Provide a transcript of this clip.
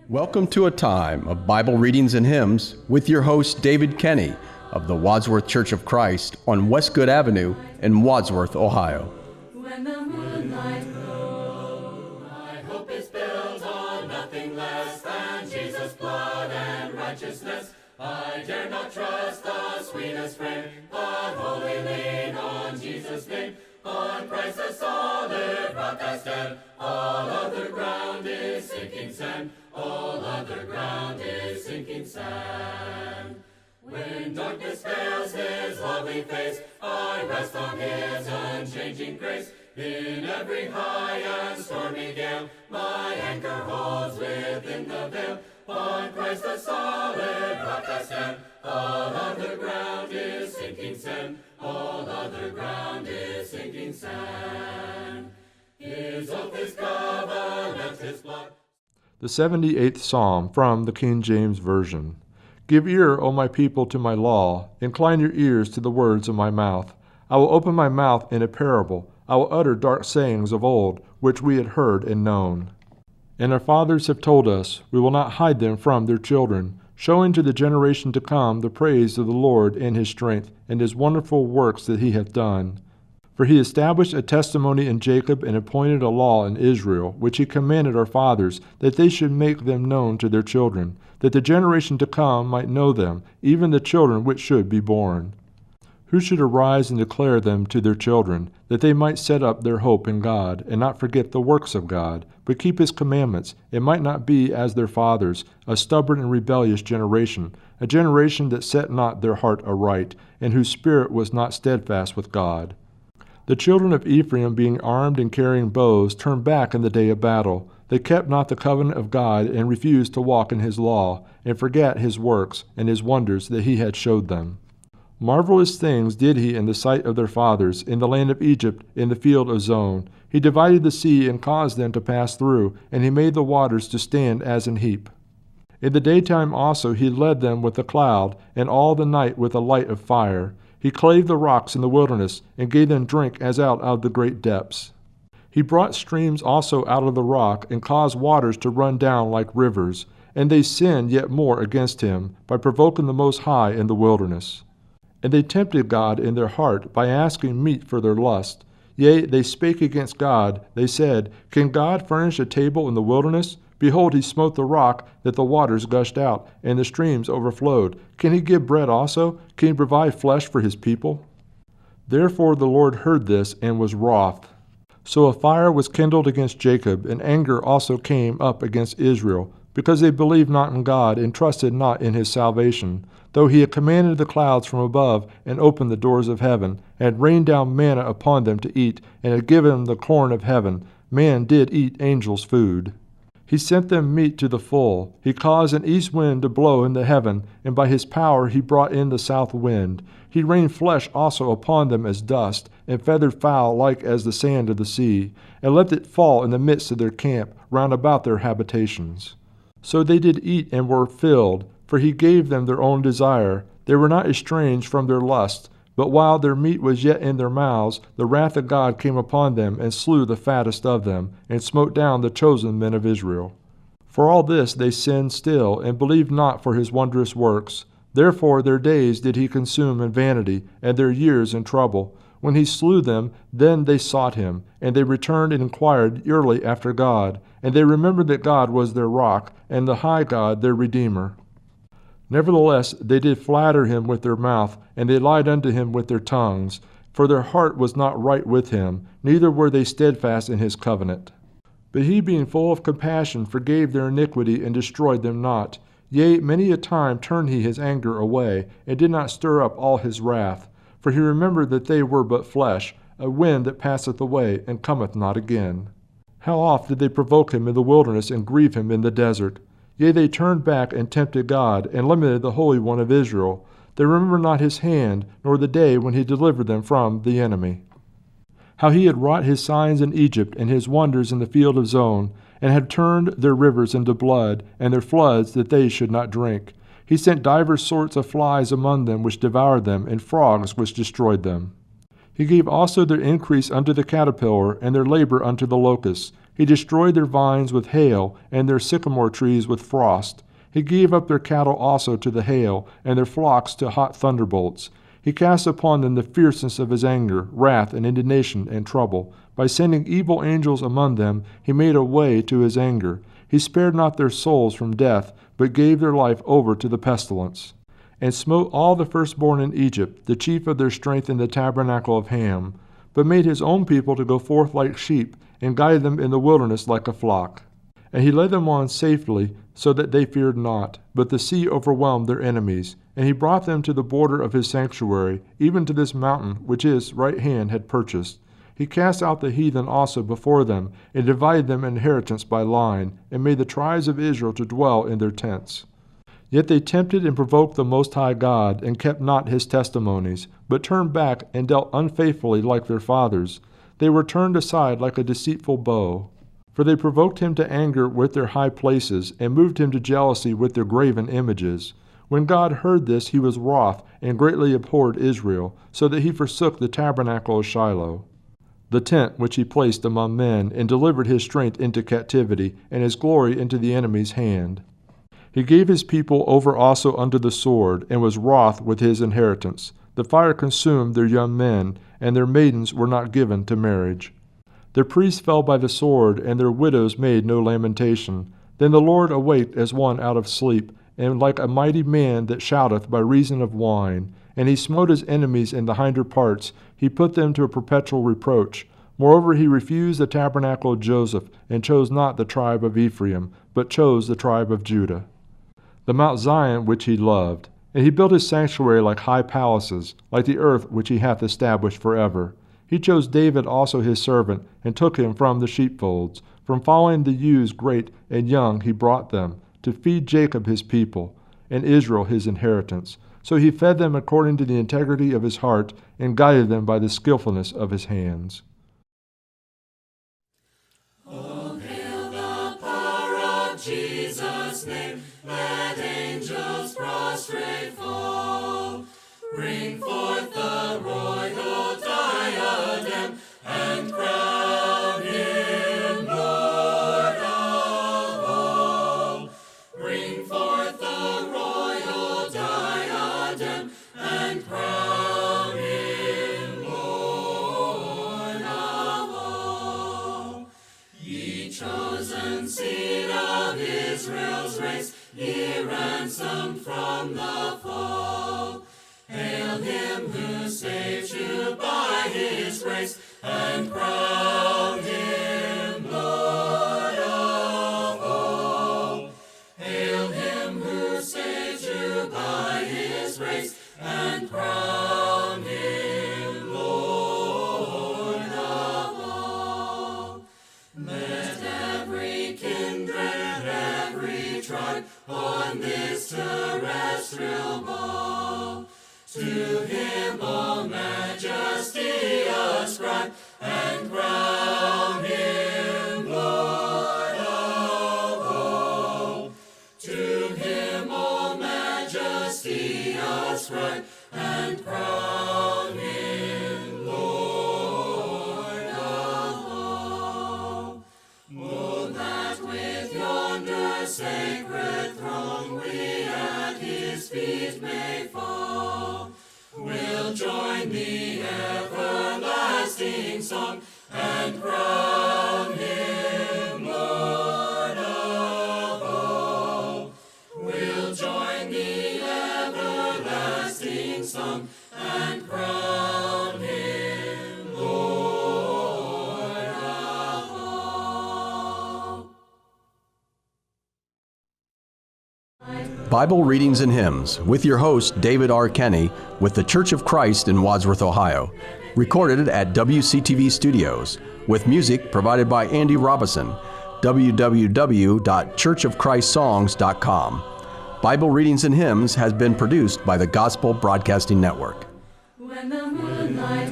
Welcome to a time of Bible readings and hymns with your host David Kenny of the Wadsworth Church of Christ on Westgood Avenue in Wadsworth, Ohio. When the moonlight glows, my hope is built on nothing less than Jesus' blood and righteousness. I dare not trust the sweetest frame, but wholly lean on Jesus' name. On Christ the solid rock I stand. All other ground is sinking sand. All other ground is sinking sand. When darkness veils his lovely face, I rest on his unchanging grace. In every high and stormy gale, my anchor holds within the veil. On Christ the solid rock I stand. All other ground is sinking sand. All other ground is sinking sand. His oath, his covenant, his blood. The 78th Psalm from the King James Version. Give ear, O my people, to my law. Incline your ears to the words of my mouth. I will open my mouth in a parable. I will utter dark sayings of old, which we had heard and known. And our fathers have told us, we will not hide them from their children, showing to the generation to come the praise of the Lord and his strength, and his wonderful works that he hath done. For he established a testimony in Jacob and appointed a law in Israel, which he commanded our fathers, that they should make them known to their children, that the generation to come might know them, even the children which should be born. Who should arise and declare them to their children, that they might set up their hope in God, and not forget the works of God, but keep his commandments, and might not be as their fathers, a stubborn and rebellious generation, a generation that set not their heart aright, and whose spirit was not steadfast with God. The children of Ephraim, being armed and carrying bows, turned back in the day of battle. They kept not the covenant of God, and refused to walk in his law, and forgat his works, and his wonders that he had showed them. Marvelous things did he in the sight of their fathers, in the land of Egypt, in the field of Zon. He divided the sea, and caused them to pass through, and he made the waters to stand as an heap. In the daytime also he led them with a cloud, and all the night with a light of fire. He clave the rocks in the wilderness, and gave them drink as out of the great depths. He brought streams also out of the rock, and caused waters to run down like rivers. And they sinned yet more against him, by provoking the Most High in the wilderness. And they tempted God in their heart, by asking meat for their lust. Yea, they spake against God. They said, Can God furnish a table in the wilderness? Behold, he smote the rock, that the waters gushed out, and the streams overflowed. Can he give bread also? Can he provide flesh for his people? Therefore the Lord heard this, and was wroth. So a fire was kindled against Jacob, and anger also came up against Israel, because they believed not in God, and trusted not in his salvation. Though he had commanded the clouds from above, and opened the doors of heaven, and had rained down manna upon them to eat, and had given them the corn of heaven, man did eat angels' food. He sent them meat to the full. He caused an east wind to blow in the heaven, and by his power he brought in the south wind. He rained flesh also upon them as dust, and feathered fowl like as the sand of the sea, and left it fall in the midst of their camp, round about their habitations. So they did eat and were filled, for he gave them their own desire. They were not estranged from their lust. But while their meat was yet in their mouths, the wrath of God came upon them, and slew the fattest of them, and smote down the chosen men of Israel. For all this they sinned still, and believed not for his wondrous works. Therefore their days did he consume in vanity, and their years in trouble. When he slew them, then they sought him, and they returned and inquired early after God. And they remembered that God was their rock, and the high God their Redeemer. Nevertheless, they did flatter him with their mouth, and they lied unto him with their tongues. For their heart was not right with him, neither were they steadfast in his covenant. But he, being full of compassion, forgave their iniquity, and destroyed them not. Yea, many a time turned he his anger away, and did not stir up all his wrath. For he remembered that they were but flesh, a wind that passeth away, and cometh not again. How oft did they provoke him in the wilderness, and grieve him in the desert? Yea, they turned back and tempted God, and limited the Holy One of Israel. They remembered not his hand, nor the day when he delivered them from the enemy. How he had wrought his signs in Egypt, and his wonders in the field of Zon, and had turned their rivers into blood, and their floods that they should not drink. He sent divers sorts of flies among them, which devoured them, and frogs which destroyed them. He gave also their increase unto the caterpillar, and their labor unto the locust. He destroyed their vines with hail, and their sycamore trees with frost. He gave up their cattle also to the hail, and their flocks to hot thunderbolts. He cast upon them the fierceness of his anger, wrath, and indignation, and trouble. By sending evil angels among them, he made a way to his anger. He spared not their souls from death, but gave their life over to the pestilence. And smote all the firstborn in Egypt, the chief of their strength in the tabernacle of Ham, but made his own people to go forth like sheep, and guided them in the wilderness like a flock. And he led them on safely, so that they feared not, but the sea overwhelmed their enemies. And he brought them to the border of his sanctuary, even to this mountain which his right hand had purchased. He cast out the heathen also before them, and divided them inheritance by line, and made the tribes of Israel to dwell in their tents. Yet they tempted and provoked the Most High God, and kept not his testimonies, but turned back and dealt unfaithfully like their fathers. They were turned aside like a deceitful bow. For they provoked him to anger with their high places, and moved him to jealousy with their graven images. When God heard this, he was wroth, and greatly abhorred Israel, so that he forsook the tabernacle of Shiloh, the tent which he placed among men, and delivered his strength into captivity, and his glory into the enemy's hand. He gave his people over also unto the sword, and was wroth with his inheritance. The fire consumed their young men, and their maidens were not given to marriage. Their priests fell by the sword, and their widows made no lamentation. Then the Lord awaked as one out of sleep, and like a mighty man that shouteth by reason of wine. And he smote his enemies in the hinder parts, he put them to a perpetual reproach. Moreover, he refused the tabernacle of Joseph, and chose not the tribe of Ephraim, but chose the tribe of Judah, the Mount Zion which he loved. And he built his sanctuary like high palaces, like the earth which he hath established forever. He chose David also his servant, and took him from the sheepfolds. From following the ewes great and young he brought them, to feed Jacob his people, and Israel his inheritance. So he fed them according to the integrity of his heart, and guided them by the skillfulness of his hands. Oh, hail the power of Jesus' name, let angels prostrate fall. Bring forth the royal diadem, and crown him Lord of all. Bring forth the royal diadem, and crown him Lord of all. Ye chosen seed of Israel's race, ye ransomed from the fall. Hail him who saves you by his grace, and crown him Lord of all. Hail him who saves you by his grace, and crown him Lord of all. Let every kindred, every tribe, on this terrestrial ball, to him all majesty ascribe, and crown him Lord of all. To him all majesty ascribe, and crown him Lord of all. Oh, that with yonder sacred throne we at his feet may fall. We'll join the everlasting song, and crown him Lord of all. We'll join the everlasting song, and crown him Lord of all. Bible Readings and Hymns with your host, David R. Kenny, with the Church of Christ in Wadsworth, Ohio. Recorded at WCTV Studios, with music provided by Andy Robison. www.churchofchristssongs.com. Bible Readings and Hymns has been produced by the Gospel Broadcasting Network. When the moonlight